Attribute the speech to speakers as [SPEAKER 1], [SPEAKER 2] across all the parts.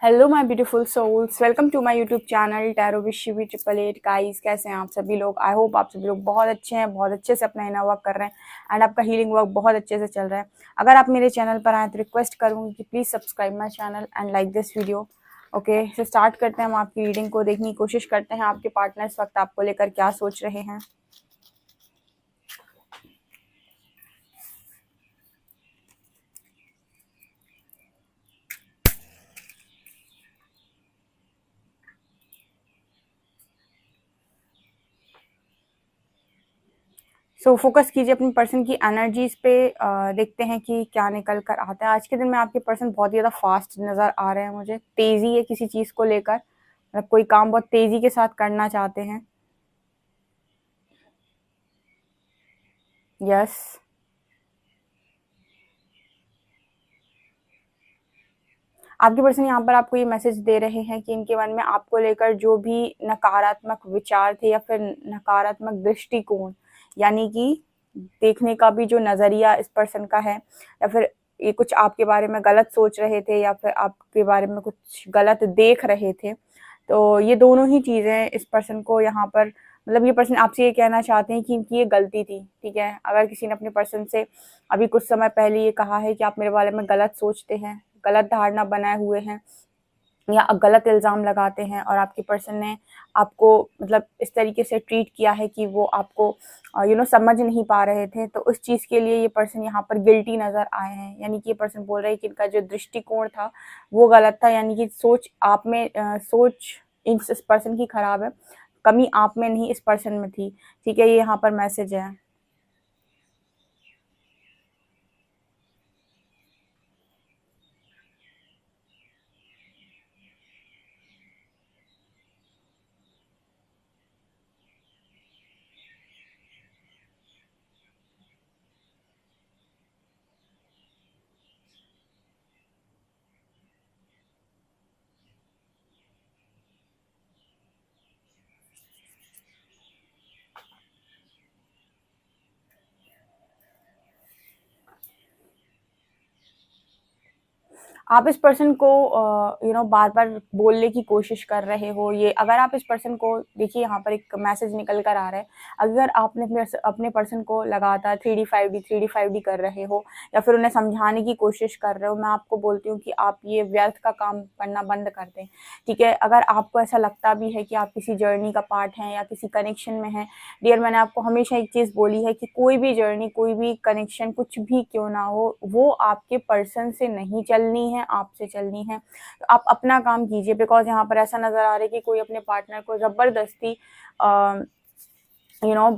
[SPEAKER 1] Hello my beautiful souls, welcome to my YouTube channel tarot wish भी 888 guys. कैसे हैं आप सभी लोग? आई होप आप सभी लोग बहुत अच्छे हैं, बहुत अच्छे से अपना इनर वर्क कर रहे हैं एंड आपका हीलिंग वर्क बहुत अच्छे से चल रहा है। अगर आप मेरे चैनल पर आए तो रिक्वेस्ट करूंगी कि please subscribe my channel and like this video. Okay, तो स्टार्ट करते हैं। हम आपकी रीडिंग को देखने की कोशिश करते हैं आपके पार्टनर इस वक्त आपको लेकर क्या सोच रहे हैं। फोकस कीजिए अपनी पर्सन की एनर्जीज पे। देखते हैं कि क्या निकल कर आता है। आज के दिन में आपके पर्सन बहुत ज़्यादा फास्ट नज़र आ रहे हैं मुझे। तेज़ी है किसी चीज़ को लेकर, मतलब कोई काम बहुत तेज़ी के साथ करना चाहते हैं। यस, आपके पर्सन यहाँ पर आपको ये मैसेज दे रहे हैं कि इनके मन में आपको लेकर जो भी नकारात्मक विचार थे या फिर नकारात्मक दृष्टिकोण, यानी कि देखने का भी जो नज़रिया इस पर्सन का है, या फिर ये कुछ आपके बारे में गलत सोच रहे थे या फिर आपके बारे में कुछ गलत देख रहे थे। तो ये दोनों ही चीज़ें इस पर्सन को यहाँ पर, मतलब ये पर्सन आपसे ये कहना चाहते हैं कि इनकी ये गलती थी। ठीक है, अगर किसी ने अपने पर्सन से अभी कुछ समय पहले ये कहा है कि आप मेरे बारे में गलत सोचते हैं, गलत धारणा बनाए हुए हैं या गलत इल्ज़ाम लगाते हैं, और आपके पर्सन ने आपको मतलब इस तरीके से ट्रीट किया है कि वो आपको समझ नहीं पा रहे थे, तो उस चीज़ के लिए ये पर्सन यहाँ पर गिल्टी नज़र आए हैं। यानी कि ये पर्सन बोल रहे हैं कि इनका जो दृष्टिकोण था वो गलत था, यानी कि सोच आप में सोच इस पर्सन की खराब है, कमी आप में नहीं इस पर्सन में थी। ठीक है, ये यहाँ पर मैसेज है। आप इस पर्सन को बार बार बोलने की कोशिश कर रहे हो। ये अगर आप इस पर्सन को देखिए, यहाँ पर एक मैसेज निकल कर आ रहा है। अगर आपने अपने पर्सन को लगातार 3D 5D कर रहे हो या फिर उन्हें समझाने की कोशिश कर रहे हो, मैं आपको बोलती हूँ कि आप ये व्यर्थ का काम करना बंद कर दें। ठीक है, अगर आपको ऐसा लगता भी है कि आप किसी जर्नी का पार्ट हैं या किसी कनेक्शन में हैं, डियर, मैंने आपको हमेशा एक चीज़ बोली है कि कोई भी जर्नी, कोई भी कनेक्शन, कुछ भी क्यों ना हो, वो आपके पर्सन से नहीं चलनी है, आपसे चलनी है। तो आप अपना काम कीजिए, बिकॉज यहाँ पर ऐसा नज़र आ रहा है कि कोई अपने पार्टनर को ज़बरदस्ती यू नो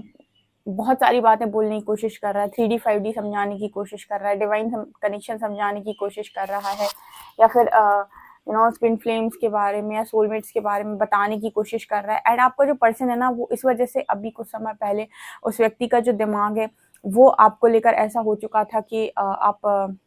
[SPEAKER 1] बहुत सारी बातें बोलने की कोशिश कर रहा है, 3D 5D समझाने की कोशिश कर रहा है, डिवाइन कनेक्शन समझाने की कोशिश कर रहा है, या फिर ट्विन फ्लेम्स के बारे में या सोलमेट्स के बारे में बताने की कोशिश कर रहा है। एंड आपका जो पर्सन है ना, वो इस वजह से अभी कुछ समय पहले उस व्यक्ति का जो दिमाग है वो आपको लेकर ऐसा हो चुका था कि आप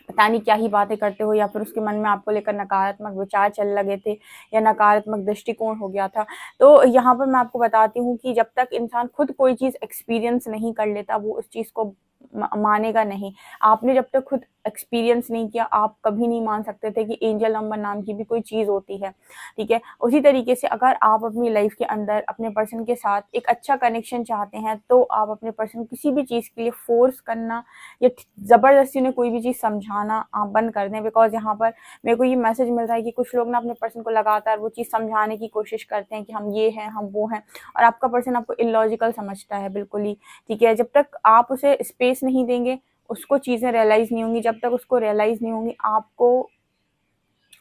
[SPEAKER 1] पता नहीं क्या ही बातें करते हो, या फिर उसके मन में आपको लेकर नकारात्मक विचार चल लगे थे या नकारात्मक दृष्टिकोण हो गया था। तो यहाँ पर मैं आपको बताती हूँ कि जब तक इंसान खुद कोई चीज़ एक्सपीरियंस नहीं कर लेता, वो उस चीज़ को मानेगा नहीं। आपने जब तक खुद एक्सपीरियंस नहीं किया, आप कभी नहीं मान सकते थे कि एंजल नंबर नाम की भी कोई चीज़ होती है। ठीक है, उसी तरीके से अगर आप अपनी लाइफ के अंदर अपने पर्सन के साथ एक अच्छा कनेक्शन चाहते हैं, तो आप अपने पर्सन को किसी भी चीज़ के लिए फोर्स करना या ज़बरदस्ती उन्हें कोई भी चीज़ समझाना आप बंद कर दें। बिकॉज यहाँ पर मेरे को ये मैसेज मिल रहा है कि कुछ लोग ना अपने पर्सन को लगातार वो चीज़ समझाने की कोशिश करते हैं कि हम ये हैं, हम वो हैं, और आपका पर्सन आपको इलॉजिकल समझता है बिल्कुल ही। ठीक है, जब तक आप उसे स्पेस नहीं देंगे, उसको चीज़ें रियलाइज़ नहीं होंगी। जब तक उसको रियलाइज़ नहीं होंगी, आपको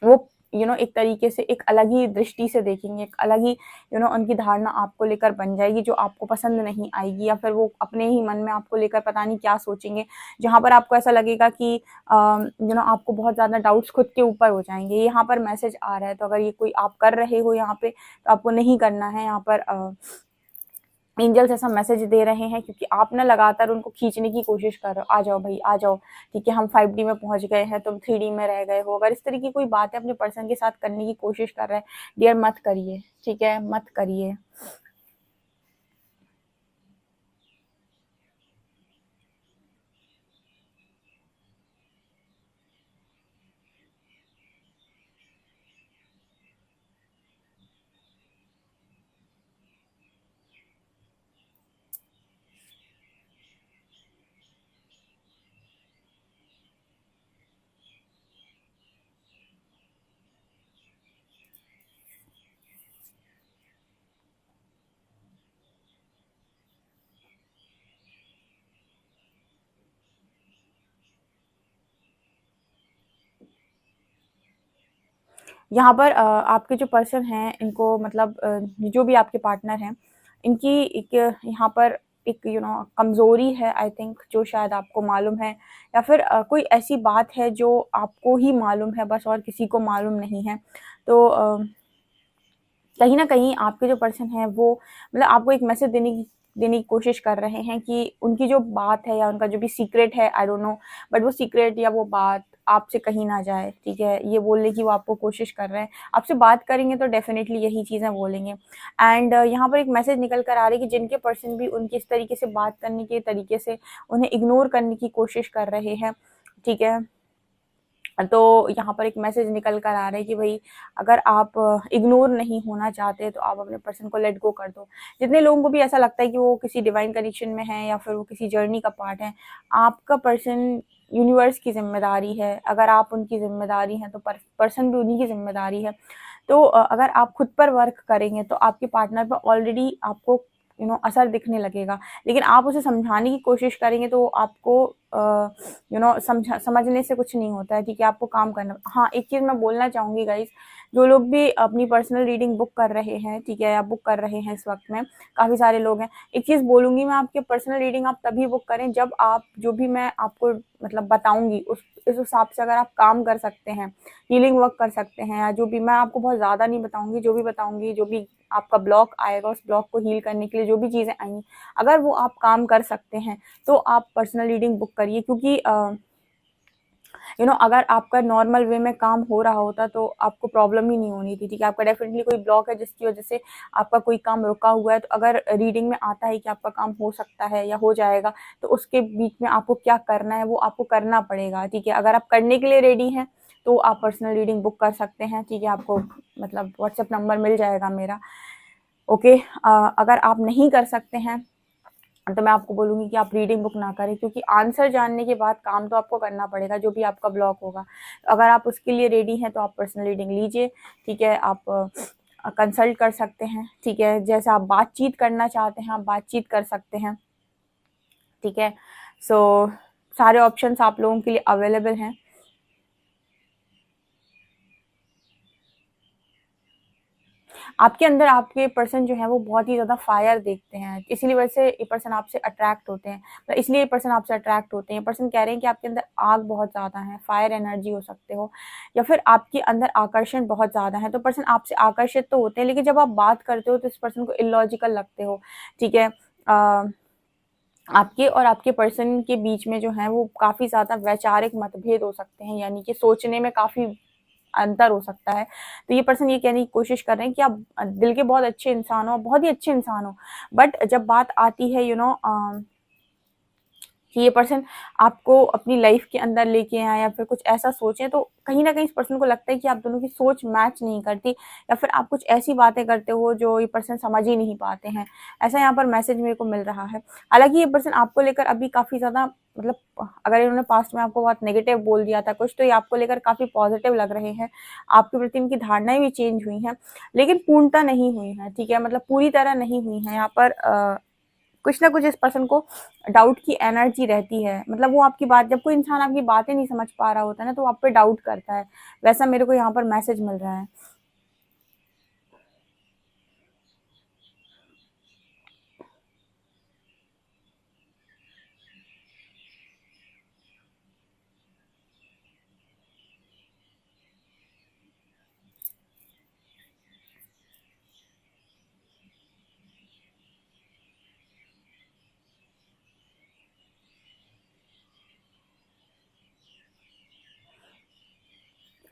[SPEAKER 1] वो एक तरीके से एक अलग ही दृष्टि से देखेंगे, एक अलग ही उनकी धारणा आपको लेकर बन जाएगी, जो आपको पसंद नहीं आएगी, या फिर वो अपने ही मन में आपको लेकर पता नहीं क्या सोचेंगे, जहाँ पर आपको ऐसा लगेगा कि आपको बहुत ज़्यादा डाउट्स खुद के ऊपर हो जाएंगे। यहाँ पर मैसेज आ रहा है, तो अगर ये कोई आप कर रहे हो यहाँ पे, तो आपको नहीं करना है। यहाँ पर एंजल्स ऐसा मैसेज दे रहे हैं क्योंकि आप ना लगातार उनको खींचने की कोशिश कर रहे हो, आ जाओ भाई आ जाओ, ठीक है, हम 5D में पहुंच गए हैं, तुम 3D में रह गए हो। अगर इस तरह की कोई बात है अपने पर्सन के साथ करने की कोशिश कर रहे हैं, डियर, मत करिए। ठीक है, मत करिए। यहाँ पर आपके जो पर्सन हैं इनको मतलब जो भी आपके पार्टनर हैं इनकी एक यहाँ पर एक कमज़ोरी है आई थिंक, जो शायद आपको मालूम है, या फिर कोई ऐसी बात है जो आपको ही मालूम है बस और किसी को मालूम नहीं है। तो कहीं न कहीं आपके जो पर्सन हैं वो मतलब आपको एक मैसेज देने की कोशिश कर रहे हैं कि उनकी जो बात है या उनका जो भी सीक्रेट है, आई डोंट नो, बट वो सीक्रेट या वो बात आपसे कहीं ना जाए, ठीक है? ये बोलने की वो आपको कोशिश कर रहे हैं। आपसे बात करेंगे तो डेफ़िनेटली यही चीज़ें बोलेंगे। एंड यहाँ पर एक मैसेज निकल कर आ रही है कि जिनके पर्सन भी उनकी इस तरीके से बात करने के तरीके से उन्हें इग्नोर करने की कोशिश कर रहे हैं, ठीक है? तो यहाँ पर एक मैसेज निकल कर आ रहा है कि भाई अगर आप इग्नोर नहीं होना चाहते तो आप अपने पर्सन को लेट गो कर दो। जितने लोगों को भी ऐसा लगता है कि वो किसी डिवाइन कनेक्शन में है या फिर वो किसी जर्नी का पार्ट है, आपका पर्सन यूनिवर्स की ज़िम्मेदारी है। अगर आप उनकी ज़िम्मेदारी हैं तो पर्सन भी उन्हीं की ज़िम्मेदारी है। तो अगर आप खुद पर वर्क करेंगे तो आपके पार्टनर पर ऑलरेडी आपको असर दिखने लगेगा। लेकिन आप उसे समझाने की कोशिश करेंगे तो आपको समझने से कुछ नहीं होता है, ठीक है? आपको काम करना। हाँ, एक चीज़ मैं बोलना चाहूँगी गाइज़, जो लोग भी अपनी पर्सनल रीडिंग बुक कर रहे हैं, ठीक है? या बुक कर रहे हैं इस वक़्त में, काफ़ी सारे लोग हैं। एक चीज़ बोलूँगी मैं, आपके पर्सनल रीडिंग आप तभी बुक करें जब आप जो भी मैं आपको मतलब बताऊँगी इस हिसाब से अगर आप काम कर सकते हैं, हीलिंग वर्क कर सकते हैं, या जो भी मैं आपको बहुत ज़्यादा नहीं बताऊँगी, जो भी बताऊँगी, जो भी आपका ब्लॉक आएगा उस ब्लॉक को हील करने के लिए जो भी चीज़ें आएँगी, अगर वो आप काम कर सकते हैं तो आप पर्सनल रीडिंग बुक करिए। क्योंकि अगर आपका नॉर्मल वे में काम हो रहा होता तो आपको प्रॉब्लम ही नहीं होनी थी, ठीक है? आपका डेफिनेटली कोई ब्लॉक है जिसकी वजह से आपका कोई काम रुका हुआ है, तो अगर रीडिंग में आता है कि आपका काम हो सकता है या हो जाएगा, तो उसके बीच में आपको क्या करना है वो आपको करना पड़ेगा, ठीक है? अगर आप करने के लिए रेडी हैं तो आप पर्सनल रीडिंग बुक कर सकते हैं, ठीक है? आपको मतलब व्हाट्सएप नंबर मिल जाएगा मेरा, ओके? अगर आप नहीं कर सकते हैं तो मैं आपको बोलूँगी कि आप रीडिंग बुक ना करें, क्योंकि आंसर जानने के बाद काम तो आपको करना पड़ेगा, जो भी आपका ब्लॉक होगा। तो अगर आप उसके लिए रेडी हैं तो आप पर्सनल रीडिंग लीजिए, ठीक है? आप कंसल्ट कर सकते हैं, ठीक है? जैसे आप बातचीत करना चाहते हैं, आप बातचीत कर सकते हैं, ठीक है? सो सारे ऑप्शंस आप लोगों के लिए अवेलेबल हैं। आपके अंदर आपके पर्सन जो है वो बहुत ही ज़्यादा फायर देखते हैं, इसीलिए वजह से ये पर्सन आपसे अट्रैक्ट होते हैं, तो इसलिए ये पर्सन आपसे अट्रैक्ट होते हैं। ये पर्सन कह रहे हैं कि आपके अंदर आग बहुत ज़्यादा है, फायर एनर्जी हो सकते हो, या फिर आपके अंदर आकर्षण बहुत ज़्यादा है। तो पर्सन आपसे आकर्षित तो होते हैं, लेकिन जब आप बात करते हो तो इस पर्सन को इलॉजिकल लगते हो, ठीक है? आपके और आपके पर्सन के बीच में जो है वो काफ़ी ज़्यादा वैचारिक मतभेद हो सकते हैं, यानी कि सोचने में काफ़ी अंतर हो सकता है। तो ये पर्सन ये कहने की कोशिश कर रहे हैं कि आप दिल के बहुत अच्छे इंसान हो, बहुत ही अच्छे इंसान हो, बट जब बात आती है कि ये पर्सन आपको अपनी लाइफ के अंदर लेके आए या फिर कुछ ऐसा सोचें, तो कहीं न कहीं इस पर्सन को लगता है कि आप दोनों की सोच मैच नहीं करती, या फिर आप कुछ ऐसी बातें करते हो जो ये पर्सन समझ ही नहीं पाते हैं। ऐसा यहाँ पर मैसेज मेरे को मिल रहा है। हालाँकि ये पर्सन आपको लेकर अभी काफ़ी ज़्यादा मतलब अगर इन्होंने पास्ट में आपको बहुत नेगेटिव बोल दिया था कुछ, तो ये आपको लेकर काफ़ी पॉज़िटिव लग रहे हैं। आपके प्रति इनकी धारणाएँ भी चेंज हुई हैं, लेकिन पूर्णतः नहीं हुई हैं, ठीक है? मतलब पूरी तरह नहीं हुई हैं। यहाँ पर कुछ ना कुछ इस पर्सन को डाउट की एनर्जी रहती है। मतलब वो आपकी बात, जब कोई इंसान आपकी बातें नहीं समझ पा रहा होता है ना, तो वो आप पे डाउट करता है। वैसा मेरे को यहाँ पर मैसेज मिल रहा है।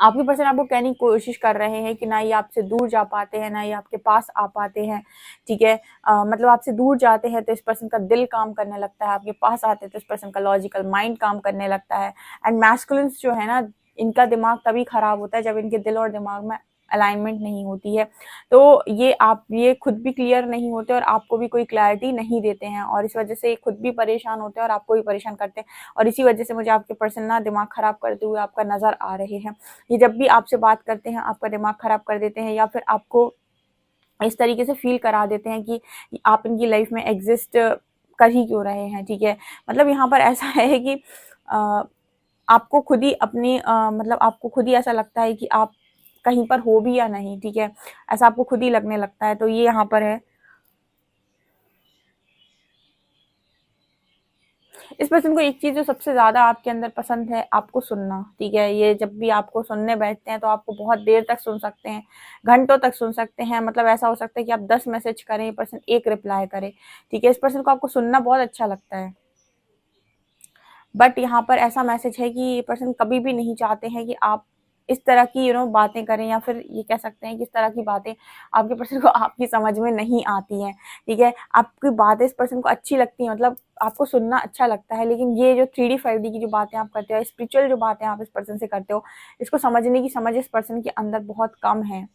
[SPEAKER 1] आपके पर्सन आपको कहने की कोशिश कर रहे हैं कि ना ये आपसे दूर जा पाते हैं, ना ये आपके पास आ पाते हैं, ठीक है? मतलब आपसे दूर जाते हैं तो इस पर्सन का दिल काम करने लगता है, आपके पास आते हैं तो इस पर्सन का लॉजिकल माइंड काम करने लगता है। एंड मैस्कुलिन्स जो है ना, इनका दिमाग तभी खराब होता है जब इनके दिल और दिमाग में अलाइनमेंट नहीं होती है। तो ये खुद भी क्लियर नहीं होते और आपको भी कोई क्लैरिटी नहीं देते हैं, और इस वजह से ये खुद भी परेशान होते हैं और आपको भी परेशान करते हैं, और इसी वजह से मुझे आपके पर्सन ना दिमाग खराब करते हुए आपका नज़र आ रहे हैं। ये जब भी आपसे बात करते हैं आपका दिमाग खराब कर देते हैं, या फिर आपको इस तरीके से फील करा देते हैं कि आप इनकी लाइफ में एग्जिस्ट कर ही क्यों रहे हैं, ठीक है? मतलब यहाँ पर ऐसा है कि अ, आपको खुद ही अपनी मतलब आपको खुद ही ऐसा लगता है कि आप कहीं पर हो भी या नहीं, ठीक है, ऐसा आपको खुद ही लगने लगता है। तो ये यहाँ पर है। इस पर्सन को एक चीज जो सबसे ज्यादा आपके अंदर पसंद है, आपको सुनना, ठीक है। ये जब भी आपको सुनने बैठते हैं तो आपको बहुत देर तक सुन सकते हैं, घंटों तक सुन सकते हैं। मतलब ऐसा हो सकता है कि आप 10 मैसेज करें, ये पर्सन एक रिप्लाई करे, ठीक है। इस पर्सन को आपको सुनना बहुत अच्छा लगता है। बट यहाँ पर ऐसा मैसेज है कि ये पर्सन कभी भी नहीं चाहते हैं कि आप इस तरह की बातें करें, या फिर ये कह सकते हैं कि इस तरह की बातें आपके पर्सन को आपकी समझ में नहीं आती हैं, ठीक है। आपकी बातें इस पर्सन को अच्छी लगती हैं, मतलब आपको सुनना अच्छा लगता है, लेकिन ये जो 3D 5D की जो बातें आप करते हो, स्पिरिचुअल जो बातें आप इस पर्सन से करते हो, इसको समझने की समझ इस पर्सन के अंदर बहुत कम है।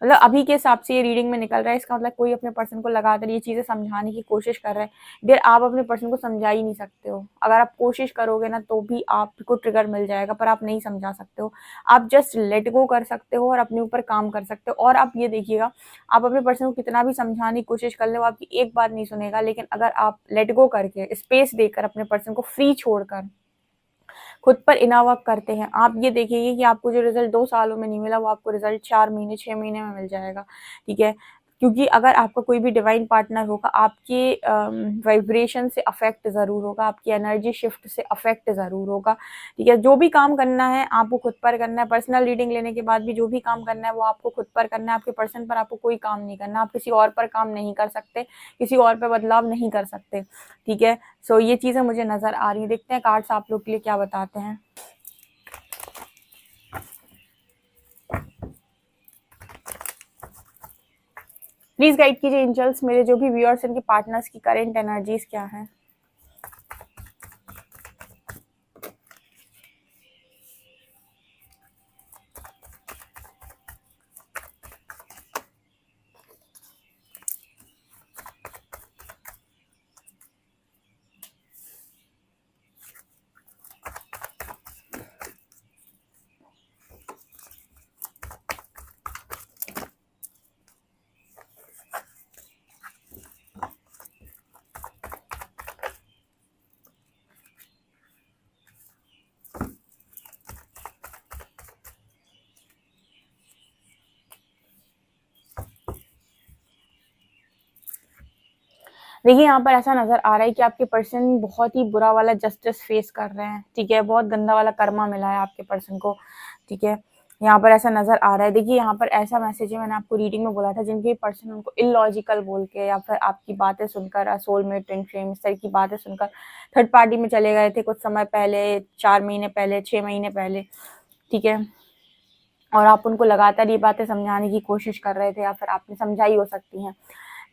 [SPEAKER 1] मतलब अभी के हिसाब से ये रीडिंग में निकल रहा है, इसका मतलब कोई अपने पर्सन को लगातार ये चीजें समझाने की कोशिश कर रहा है। देर आप अपने पर्सन को समझा ही नहीं सकते हो। अगर आप कोशिश करोगे ना तो भी आपको ट्रिगर मिल जाएगा, पर आप नहीं समझा सकते हो। आप जस्ट लेट गो कर सकते हो और अपने ऊपर काम कर सकते हो। और आप ये देखिएगा, आप अपने पर्सन को कितना भी समझाने की कोशिश कर ले, वो आपकी एक बात नहीं सुनेगा। लेकिन अगर आप लेट गो करके, स्पेस देकर, अपने पर्सन को फ्री छोड़कर खुद पर इनर वर्क करते हैं, आप ये देखिए कि आपको जो रिजल्ट 2 सालों में नहीं मिला, वो आपको रिजल्ट 4 महीने 6 महीने में मिल जाएगा, ठीक है। क्योंकि अगर आपका कोई भी डिवाइन पार्टनर होगा, आपके वाइब्रेशन से अफेक्ट ज़रूर होगा, आपकी एनर्जी शिफ्ट से अफेक्ट ज़रूर होगा, ठीक है। जो भी काम करना है आपको खुद पर करना है। पर्सनल रीडिंग लेने के बाद भी जो भी काम करना है वो आपको खुद पर करना है। आपके पर्सन पर आपको कोई काम नहीं करना, आप किसी और पर काम नहीं कर सकते, किसी और पर बदलाव नहीं कर सकते, ठीक है। सो ये चीज़ें मुझे नज़र आ रही हैं। देखते हैं कार्ड्स आप लोग के लिए क्या बताते हैं। प्लीज गाइड कीजिए एंजल्स, मेरे जो भी व्यूअर्स, इनके पार्टनर्स की करंट एनर्जीज क्या है। देखिए यहाँ पर ऐसा नजर आ रहा है कि आपके पर्सन बहुत ही बुरा वाला जस्टिस फेस कर रहे हैं, ठीक है। बहुत गंदा वाला कर्मा मिला है आपके पर्सन को, ठीक है। यहाँ पर ऐसा नजर आ रहा है। देखिए यहाँ पर ऐसा मैसेज है, मैंने आपको रीडिंग में बोला था, जिनके पर्सन उनको इलॉजिकल बोल के, या फिर आपकी बातें सुनकर, सोलमेट, ट्विन फ्लेम, इस तरह की बातें सुनकर थर्ड पार्टी में चले गए थे कुछ समय पहले, 4 महीने पहले, 6 महीने पहले, ठीक है। और आप उनको लगातार ये बातें समझाने की कोशिश कर रहे थे, या फिर आपने समझाई हो सकती हैं।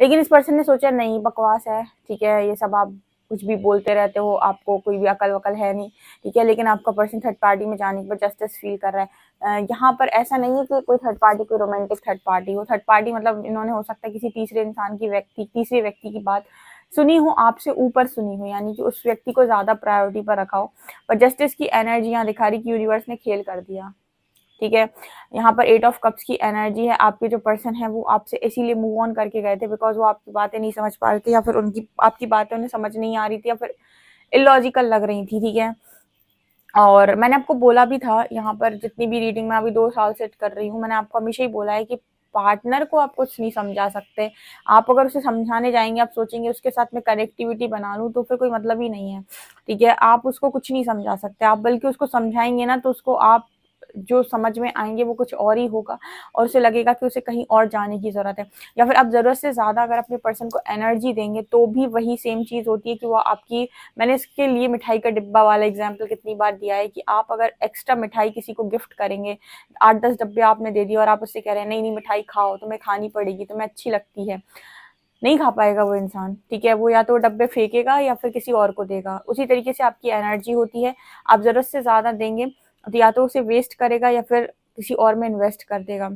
[SPEAKER 1] लेकिन इस पर्सन ने सोचा नहीं, बकवास है, ठीक है, ये सब आप कुछ भी बोलते रहते हो, आपको कोई भी अकल वकल है नहीं, ठीक है। लेकिन आपका पर्सन थर्ड पार्टी में जाने के बाद जस्टिस फील कर रहा है। यहाँ पर ऐसा नहीं है कि कोई थर्ड पार्टी, कोई रोमांटिक थर्ड पार्टी हो। थर्ड पार्टी मतलब इन्होंने हो सकता है किसी तीसरे इंसान की, तीसरे व्यक्ति की बात सुनी हो, आपसे ऊपर सुनी हो, यानी कि उस व्यक्ति को ज्यादा प्रायोरिटी पर रखा हो। पर जस्टिस की एनर्जी यहाँ दिखा रही कि यूनिवर्स ने खेल कर दिया, ठीक है। यहाँ पर 8 ऑफ कप्स की एनर्जी है। आपके जो पर्सन है वो आपसे इसीलिए मूव ऑन करके गए थे, बिकॉज वो आपकी बातें नहीं समझ पा रहे थे, या फिर उनकी आपकी बातें उन्हें समझ नहीं आ रही थी, या फिर इलॉजिकल लग रही थी, ठीक है। और मैंने आपको बोला भी था, यहाँ पर जितनी भी रीडिंग मैं अभी 2 साल से कर रही हूँ, मैंने आपको हमेशा ही बोला है कि पार्टनर को आप कुछ नहीं समझा सकते। आप अगर उसे समझाने जाएंगे, आप सोचेंगे उसके साथ में कनेक्टिविटी बना लूँ, तो फिर कोई मतलब ही नहीं है, ठीक है। आप उसको कुछ नहीं समझा सकते। आप बल्कि उसको समझाएंगे ना, तो उसको आप जो समझ में आएंगे वो कुछ और ही होगा, और उसे लगेगा कि उसे कहीं और जाने की जरूरत है। या फिर आप जरूरत से ज्यादा अगर अपने पर्सन को एनर्जी देंगे, तो भी वही सेम चीज होती है कि वो आपकी, मैंने इसके लिए मिठाई का डिब्बा वाला एग्जाम्पल कितनी बार दिया है, कि आप अगर एक्स्ट्रा मिठाई किसी को गिफ्ट करेंगे, 8-10 डब्बे आपने दे दिए, और आप उससे कह रहे हैं नहीं नहीं मिठाई खाओ, तुम्हें खानी पड़ेगी, तुम्हें अच्छी लगती है, नहीं खा पाएगा वो इंसान, ठीक है। वो या तो डब्बे फेंकेगा या फिर किसी और को देगा। उसी तरीके से आपकी एनर्जी होती है, आप जरूरत से ज्यादा देंगे तो या तो उसे वेस्ट करेगा, या फिर किसी और में इन्वेस्ट कर देगा,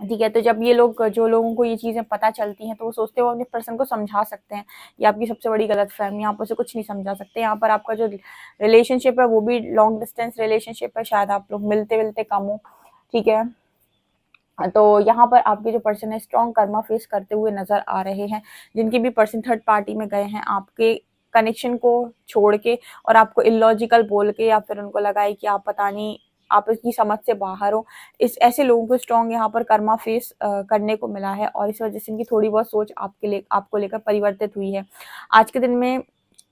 [SPEAKER 1] ठीक है। तो जब ये लोग, जो लोगों को ये चीजें पता चलती हैं, तो वो सोचते हैं वो अपने पर्सन को समझा सकते हैं। ये आपकी सबसे बड़ी गलतफहमी, आप उसे कुछ नहीं समझा सकते। यहाँ पर आपका जो रिलेशनशिप है वो भी लॉन्ग डिस्टेंस रिलेशनशिप है, शायद आप लोग मिलते मिलते कम हो, ठीक है। तो यहाँ पर आपके जो पर्सन है स्ट्रॉन्ग कर्मा फेस करते हुए नजर आ रहे हैं। जिनके भी पर्सन थर्ड पार्टी में गए हैं, आपके कनेक्शन को छोड़ के और आपको इलॉजिकल बोल के, या फिर उनको लगा है कि आप पता नहीं आप इसकी समझ से बाहर हो। इस ऐसे लोगों को स्ट्रॉन्ग यहाँ पर कर्मा फेस करने को मिला है और इस वजह से इनकी थोड़ी बहुत सोच आपको लेकर परिवर्तित हुई है। आज के दिन में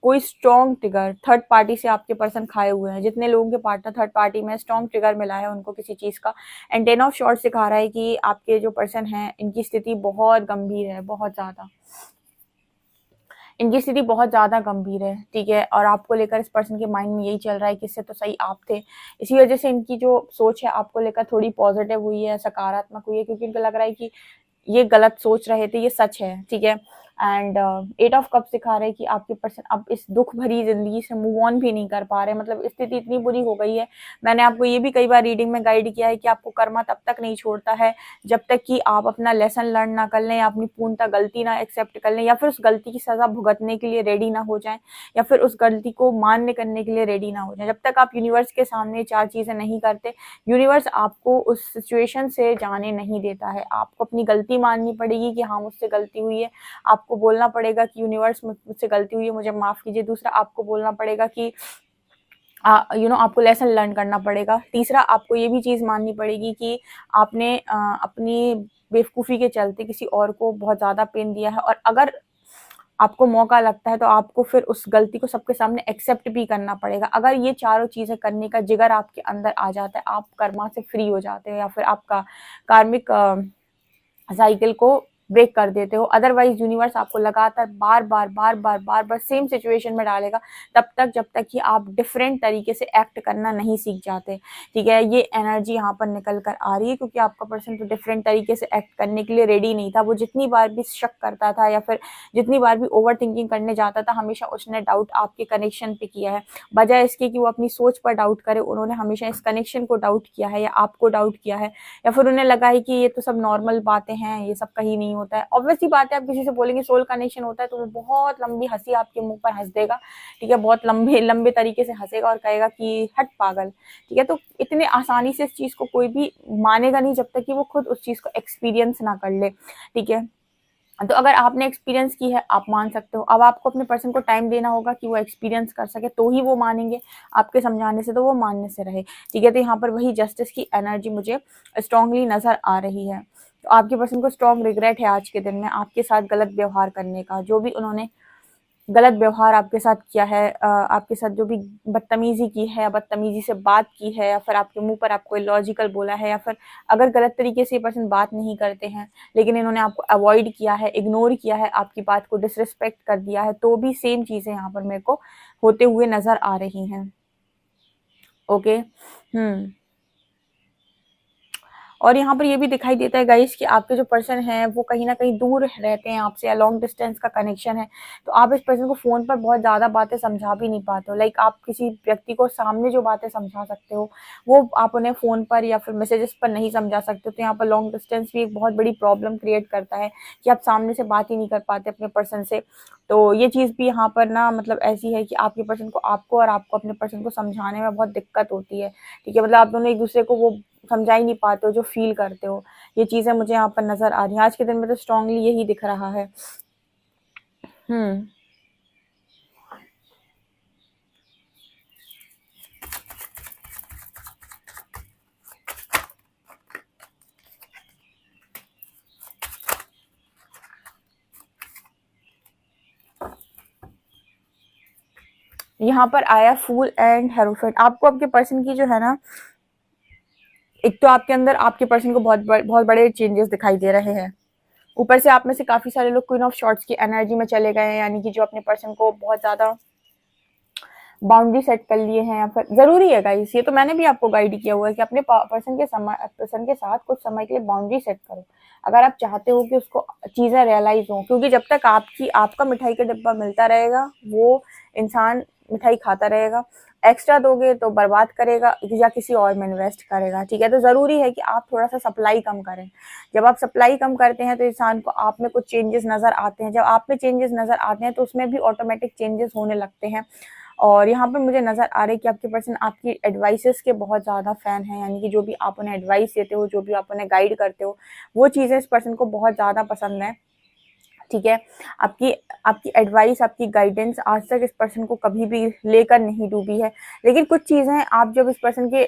[SPEAKER 1] कोई स्ट्रॉन्ग ट्रिगर थर्ड पार्टी से आपके पर्सन खाए हुए हैं। जितने लोगों के पार्टनर थर्ड पार्टी में स्ट्रॉन्ग ट्रिगर मिला है उनको किसी चीज़ का, एंड 10 ऑफ शॉर्ट्स सिखा रहा है कि आपके जो पर्सन हैं इनकी स्थिति बहुत गंभीर है, बहुत ज़्यादा इनकी स्थिति बहुत ज़्यादा गंभीर है, ठीक है। और आपको लेकर इस पर्सन के माइंड में यही चल रहा है कि इससे तो सही आप थे। इसी वजह से इनकी जो सोच है आपको लेकर थोड़ी पॉजिटिव हुई है, सकारात्मक हुई है, क्योंकि इनको लग रहा है कि ये गलत सोच रहे थे, ये सच है, ठीक है। एंड 8 ऑफ कप सिखा रहे हैं कि आपके पर्सन अब इस दुख भरी जिंदगी से मूव ऑन भी नहीं कर पा रहे, मतलब स्थिति इतनी बुरी हो गई है। मैंने आपको ये भी कई बार रीडिंग में गाइड किया है कि आपको कर्मा तब तक नहीं छोड़ता है जब तक कि आप अपना लेसन लर्न ना कर लें, या अपनी पूर्णतः गलती ना एक्सेप्ट कर लें, या फिर उस गलती की सजा भुगतने के लिए रेडी ना हो जाएं, या फिर उस गलती को मान्य करने के लिए रेडी ना हो जाएं। जब तक आप यूनिवर्स के सामने 4 चीजें नहीं करते, यूनिवर्स आपको उस सिचुएशन से जाने नहीं देता है। आपको अपनी गलती माननी पड़ेगी कि हाँ मुझसे गलती हुई है, आपको बोलना पड़ेगा कि यूनिवर्स मुझसे गलती हुई है, मुझे माफ कीजिए। दूसरा, आपको बोलना पड़ेगा कि आपको लेसन लर्न करना पड़ेगा। तीसरा, आपको ये भी चीज़ माननी पड़ेगी कि आपने अपनी बेवकूफ़ी के चलते किसी और को बहुत ज़्यादा पेन दिया है, और अगर आपको मौका लगता है तो आपको फिर उस गलती को सबके सामने एक्सेप्ट भी करना पड़ेगा। अगर ये चारों चीज़ें करने का जिगर आपके अंदर आ जाता है, आप कर्मा से फ्री हो जाते हो, या फिर आपका कार्मिक साइकिल को ब्रेक कर देते हो। अदरवाइज यूनिवर्स आपको लगातार बार बार सेम सिचुएशन में डालेगा तब तक जब तक कि आप डिफरेंट तरीके से एक्ट करना नहीं सीख जाते, ठीक है। ये एनर्जी यहाँ पर निकल कर आ रही है क्योंकि आपका पर्सन तो डिफरेंट तरीके से एक्ट करने के लिए रेडी नहीं था। वो जितनी बार भी शक करता था या फिर जितनी बार भी ओवर थिंकिंग करने जाता था, हमेशा उसने डाउट आपके कनेक्शन पे किया है। बजाय इसके कि वो अपनी सोच पर डाउट करे, उन्होंने हमेशा इस कनेक्शन को डाउट किया है, या आपको डाउट किया है, या फिर उन्हें लगा है कि ये तो सब नॉर्मल बातें हैं, ये सब कहीं नहीं होता है। ऑब्वियसली बात है, आप किसी से बोलेंगे सोल कनेक्शन होता है तो वो बहुत लंबी हंसी आपके मुंह पर हंस देगा, ठीक है, बहुत लंबे लंबे तरीके से हंसेगा और कहेगा कि हट पागल, ठीक है। तो इतने आसानी से इस चीज को कोई भी मानेगा नहीं जब तक कि वो खुद उस चीज को एक्सपीरियंस ना कर ले, ठीक है। तो अगर आपने एक्सपीरियंस की है आप मान सकते हो। अब आपको अपने पर्सन को टाइम देना होगा कि वो एक्सपीरियंस कर सके, तो ही वो मानेंगे। आपके समझाने से तो वो मानने से रहे, ठीक है। तो यहाँ पर वही जस्टिस की एनर्जी मुझे स्ट्रांगली नजर आ रही है। तो आपके पर्सन को स्ट्रॉन्ग रिग्रेट है आज के दिन में आपके साथ गलत व्यवहार करने का। जो भी उन्होंने गलत व्यवहार आपके साथ किया है, आपके साथ जो भी बदतमीजी की है, बदतमीजी से बात की है, या फिर आपके मुंह पर आपको इलॉजिकल बोला है, या फिर अगर गलत तरीके से ये पर्सन बात नहीं करते हैं लेकिन इन्होंने आपको अवॉइड किया है, इग्नोर किया है, आपकी बात को डिसरिस्पेक्ट कर दिया है, तो भी सेम चीजें यहाँ पर मेरे को होते हुए नजर आ रही हैं। ओके। और यहाँ पर ये भी दिखाई देता है गाइस कि आपके जो पर्सन है वो कहीं ना कहीं दूर रहते हैं आपसे, या लॉन्ग डिस्टेंस का कनेक्शन है। तो आप इस पर्सन को फोन पर बहुत ज्यादा बातें समझा भी नहीं पाते हो। लाइक आप किसी व्यक्ति को सामने जो बातें समझा सकते हो वो आप उन्हें फोन पर या फिर मैसेजेस पर नहीं समझा सकते। तो यहाँ पर लॉन्ग डिस्टेंस भी एक बहुत बड़ी प्रॉब्लम क्रिएट करता है कि आप सामने से बात ही नहीं कर पाते अपने पर्सन से। तो ये चीज़ भी यहाँ पर ना मतलब ऐसी है कि आपके पर्सन को आपको और आपको अपने पर्सन को समझाने में बहुत दिक्कत होती है, ठीक है। मतलब आप दोनों एक दूसरे को वो समझा ही नहीं पाते हो जो फील करते हो। ये चीजें मुझे यहाँ पर नजर आ रही है आज के दिन में, तो स्ट्रांगली यही दिख रहा है। यहाँ पर आया फूल एंड हेरोफेंट। आपको आपके पर्सन की जो है ना, एक तो आपके अंदर आपके पर्सन को बहुत बड़े चेंजेस दिखाई दे रहे हैं। ऊपर से आप में से काफी सारे लोग क्वीन ऑफ शॉर्ट्स की एनर्जी में चले गए हैं, यानी कि जो अपने पर्सन को बहुत ज्यादा बाउंड्री सेट कर लिए हैं। या फिर जरूरी है गाइस, ये तो मैंने भी आपको गाइड किया हुआ है कि अपने पर्सन के साथ कुछ समय के लिए बाउंड्री सेट करो, अगर आप चाहते हो कि उसको चीजें रियलाइज हो। क्योंकि जब तक आपका मिठाई का डिब्बा मिलता रहेगा वो इंसान मिठाई खाता रहेगा, एक्स्ट्रा दोगे तो बर्बाद करेगा या किसी और में इन्वेस्ट करेगा, ठीक है। तो जरूरी है कि आप थोड़ा सा सप्लाई कम करें। जब आप सप्लाई कम करते हैं तो इंसान को आप में कुछ चेंजेस नजर आते हैं। जब आप में चेंजेस नजर आते हैं तो उसमें भी ऑटोमेटिक चेंजेस होने लगते हैं। और यहाँ पर मुझे नजर आ रहा है कि आपके पर्सन आपकी एडवाइसेस के बहुत ज्यादा फैन है, यानी कि जो भी आप उन्हें एडवाइस देते हो, जो भी आप उन्हें गाइड करते हो, वो चीजें इस पर्सन को बहुत ज्यादा पसंद है। ठीक है। आपकी आपकी एडवाइस, आपकी गाइडेंस आज तक इस पर्सन को कभी भी लेकर नहीं डूबी है। लेकिन कुछ चीज़ें आप जब इस पर्सन के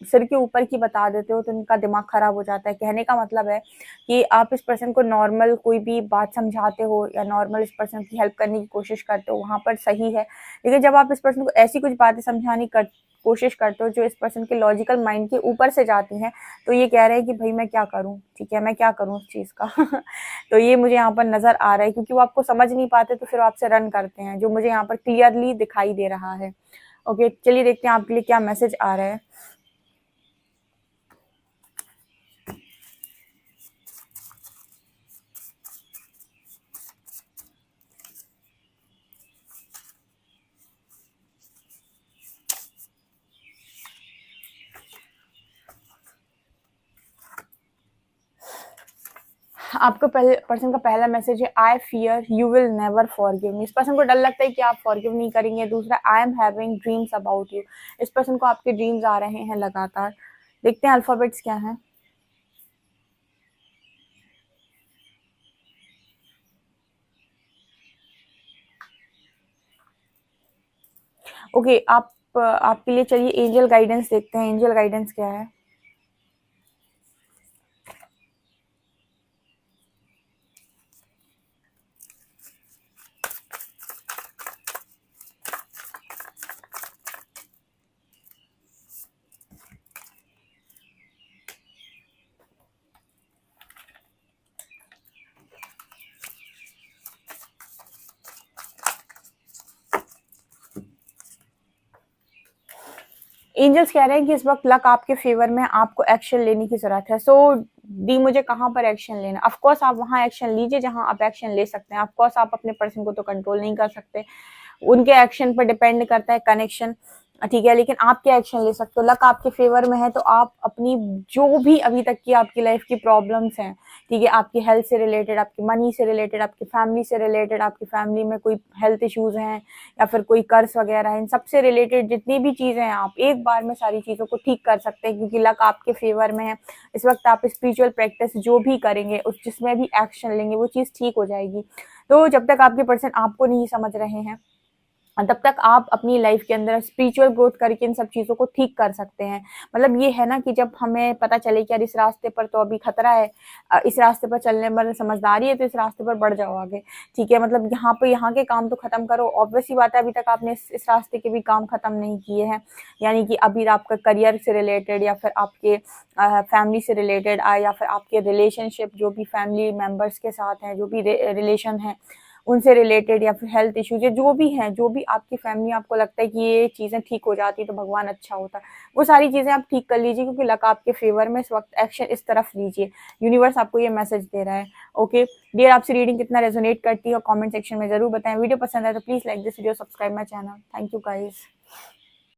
[SPEAKER 1] सिर के ऊपर की बता देते हो तो उनका दिमाग खराब हो जाता है। कहने का मतलब है कि आप इस पर्सन को नॉर्मल कोई भी बात समझाते हो या नॉर्मल इस पर्सन की हेल्प करने की कोशिश करते हो, वहाँ पर सही है। लेकिन जब आप इस पर्सन को ऐसी कुछ बातें समझाने की कोशिश करते हो जो इस पर्सन के लॉजिकल माइंड के ऊपर से जाती हैं, तो ये कह रहे हैं कि भाई मैं क्या करूँ, ठीक है, मैं क्या करूँ उस चीज़ का। तो ये मुझे यहाँ पर नज़र आ रहा है, क्योंकि वो आपको समझ नहीं पाते तो फिर आपसे रन करते हैं, जो मुझे यहाँ पर क्लियरली दिखाई दे रहा है। ओके, चलिए देखते हैं आपके लिए क्या मैसेज आ रहा है। आपका पहले पर्सन का पहला मैसेज है, I fear you will never forgive me. इस पर्सन को डर लगता है कि आप फॉरगिव नहीं करेंगे। दूसरा, I am having dreams about you. इस पर्सन को आपके ड्रीम्स आ रहे हैं लगातार। देखते हैं अल्फाबेट्स क्या हैं। ओके, आप आपके लिए चलिए एंजल गाइडेंस देखते हैं। एंजल गाइडेंस क्या है। एंजल्स कह रहे हैं कि इस वक्त लक आपके फेवर में, आपको एक्शन लेने की जरूरत है। सो दी मुझे कहाँ पर एक्शन लेना। ऑफ कोर्स आप वहाँ एक्शन लीजिए जहाँ आप एक्शन ले सकते हैं। ऑफ कोर्स आप अपने पर्सन को तो कंट्रोल नहीं कर सकते, उनके एक्शन पर डिपेंड करता है कनेक्शन, ठीक है। लेकिन आप क्या एक्शन ले सकते हो। लक आपके फेवर में है तो आप अपनी जो भी अभी तक की आपकी लाइफ की प्रॉब्लम्स हैं, ठीक है, आपकी हेल्थ से रिलेटेड, आपकी मनी से रिलेटेड, आपकी फैमिली से रिलेटेड, आपकी फैमिली में कोई हेल्थ इश्यूज हैं या फिर कोई कर्ज वगैरह है, इन सबसे रिलेटेड जितनी भी चीज़ें हैं आप एक बार में सारी चीज़ों को ठीक कर सकते हैं, क्योंकि लक आपके फेवर में है। इस वक्त आप स्पिरिचुअल प्रैक्टिस जो भी करेंगे, उस जिसमें भी एक्शन लेंगे, वो चीज़ ठीक हो जाएगी। तो जब तक आपके पर्सन आपको नहीं समझ रहे हैं, तब तक आप अपनी लाइफ के अंदर स्पिरिचुअल ग्रोथ करके इन सब चीज़ों को ठीक कर सकते हैं। मतलब ये है ना कि जब हमें पता चले कि यार इस रास्ते पर तो अभी खतरा है, इस रास्ते पर चलने में समझदारी है, तो इस रास्ते पर बढ़ जाओ आगे, ठीक है। मतलब यहाँ पे यहाँ के काम तो खत्म करो। ऑब्वियस ही बात है, अभी तक आपने इस रास्ते के भी काम खत्म नहीं किए हैं, यानी कि अभी आपका करियर से रिलेटेड या फिर आपके फैमिली से रिलेटेड या फिर आपके रिलेशनशिप जो भी फैमिली मेम्बर्स के साथ हैं, जो भी रिलेशन है उनसे रिलेटेड, या फिर हेल्थ इश्यूज, या जो भी हैं, जो भी आपकी फैमिली आपको लगता है कि ये चीज़ें ठीक हो जाती तो भगवान अच्छा होता, वो सारी चीज़ें आप ठीक कर लीजिए, क्योंकि लक आपके फेवर में इस वक्त। एक्शन इस तरफ लीजिए, यूनिवर्स आपको ये मैसेज दे रहा है। ओके डियर, आपसे रीडिंग कितना रेजोनेट करती है और कमेंट सेक्शन में जरूर बताएं। वीडियो पसंद आए तो please like this video, subscribe my channel. Thank you guys.